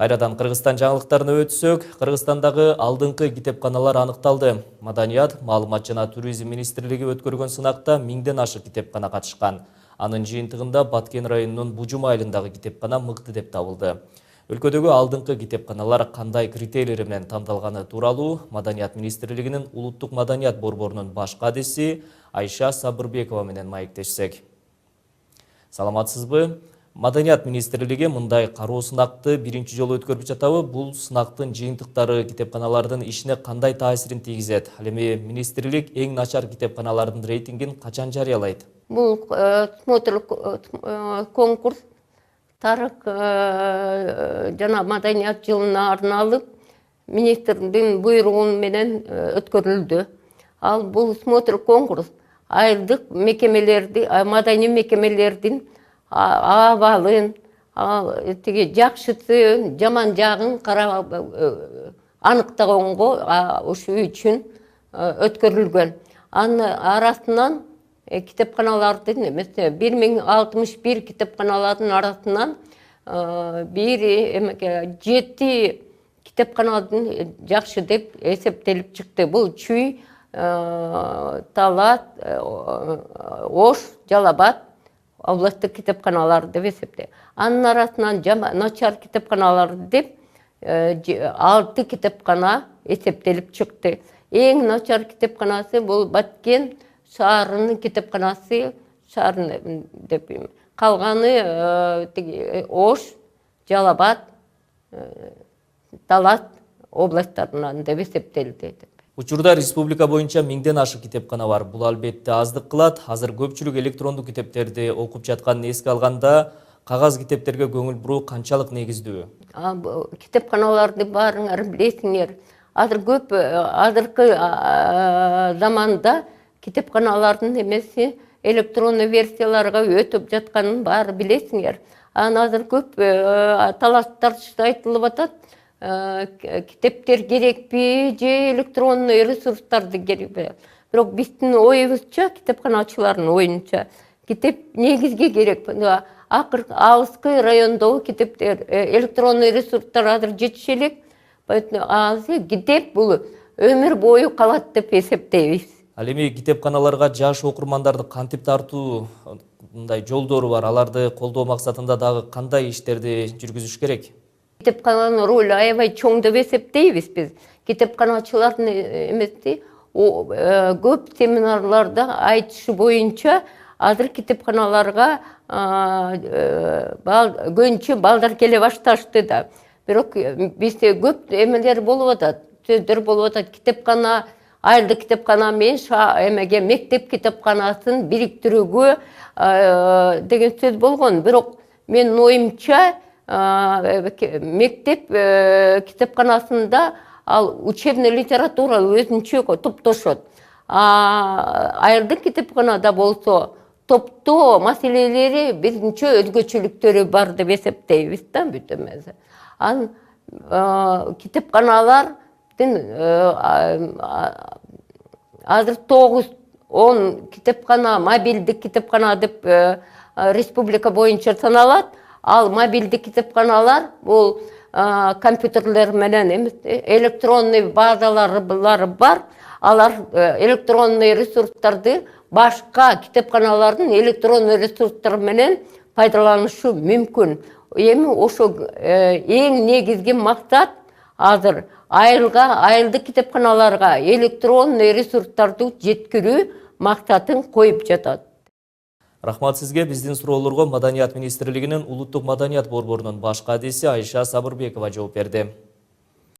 Кайрадан Кыргызстан жаңылыктарына өтсөк, Кыргызстандагы алдыңкы китепканалар аныкталды. Маданият, маалымат жана туризм министрлиги өткөргөн сынакта 1000ден ашык китепкана катышкан. Анын жыйынтыгында Баткен районунун Бужум айылындагы китепкана мыкты деп табылды. Өлкөдөгү алдыңкы китепканалар кандай критерийлер менен тандалганы тууралуу Маданият министрлигинин улуттук маданият борборунун баш кадиси Айша Сабырбекова менен маектешсек. Саламатсызбы? Маданият министрлиги мындай кароо сынакты биринчи жолу өткөрүп жатабы. Бул сынактын жыйынтыктары китепканалардын ишине кандай таасирин тийгизет? Ал эми министрлик эң начар китепканалардын рейтингин качан жарыялайт? Бул конкурс тарых жана маданият жылына арналып министрдин буйругу менен өткөрүлдү. Ал бул конкурс айылдык мекемелерди, маданий мекемелердин абалын, жакшысы, жаман жагын карап аныктагонго ушул үчүн өткөрүлгөн. Анын арасынан китепканалардын 1061 китепканалардын арасынан 7 китепканалардын жакшы деп эсептелип чыкты. Бул Чүй, Талас, Ош, Жалал-Абад областтык китепканалар деп эсептейт. Анын арасынан начар китепканалар деп 6 китепкана эсептелип чыкты. Эң начар китепканасы бул Баткен шаарынын китепканасы, шаарын деп билем. Калганы Ош, Жалал-Абад, Талас областтарынан деп эсептелди. Учурда республика боюнча 1000ден ашык китепкана бар. Бул албетте аздык кылат. Азыр көпчүлүк электрондук китептерди окуп жатканын эске алганда, кагаз китептерге көңүл буруу канчалык негиздүү? Китепканаларды баарыңар билесиңер. Азыркы заманда китепканалардын эмеси электронный версияларга өтүп жатканын баары билесиңер. Азыр көп талаштар айтылып атат. Китептер керекпи же электронный ресурстарды керекпи? Бирок биздин оюбузча, китепканачылардын оюнча, китеп негизги керек. Алыскы райондогу китептер, электронный ресурстар азыр жетише элек. Поэтому китеп бул өмүр бою калат деп эсептейбиз. Ал эми китепканаларга жаш окурмандарды кантип тартуу мындай жолдору бар? Аларды колдоо максатында дагы кандай иштерди жүргүзүш керек? Китепкананын ролу аябай чоң деп эсептейбиз биз. Китепканачылардын эмеси көп семинарларда айтышы боюнча азыр китепканаларга көбүнчө балдар келе башташты да. Бирок бизде көп эмелер болуп атат, сөздөр болуп атат. Китепкана, айылдык китепкана менен мектеп китепканасын бириктирүүгө деген сөз болгон. Бирок менин оюмча мектеп китепканасында ал учебный литература өзүнчө топтошот. Айылдык китепканада болсо топтоо маселелери биринче өзгөчөлүктөрү бар деп эсептейбиз да бүт эмеси. Китепканалардын азыр 9-10 китепкана мобилдик китепкана деп республика боюнча саналат. Ал мобилдик китепканалар бул компьютерлер менен электронный базалары бар. Алар электронный ресурстарды башка китепканалардын электронный ресурстары менен пайдаланышы мүмкүн. Эми ошо эң негизги максат азыр айылдык китепканаларга электронный ресурстарды жеткирүү максатын коюп жатат. Рахмат сизге. Биздин суроолорго Маданият министрлигинин улуттук маданият борборунун баш кадиси Айша Сабырбекова жооп берди.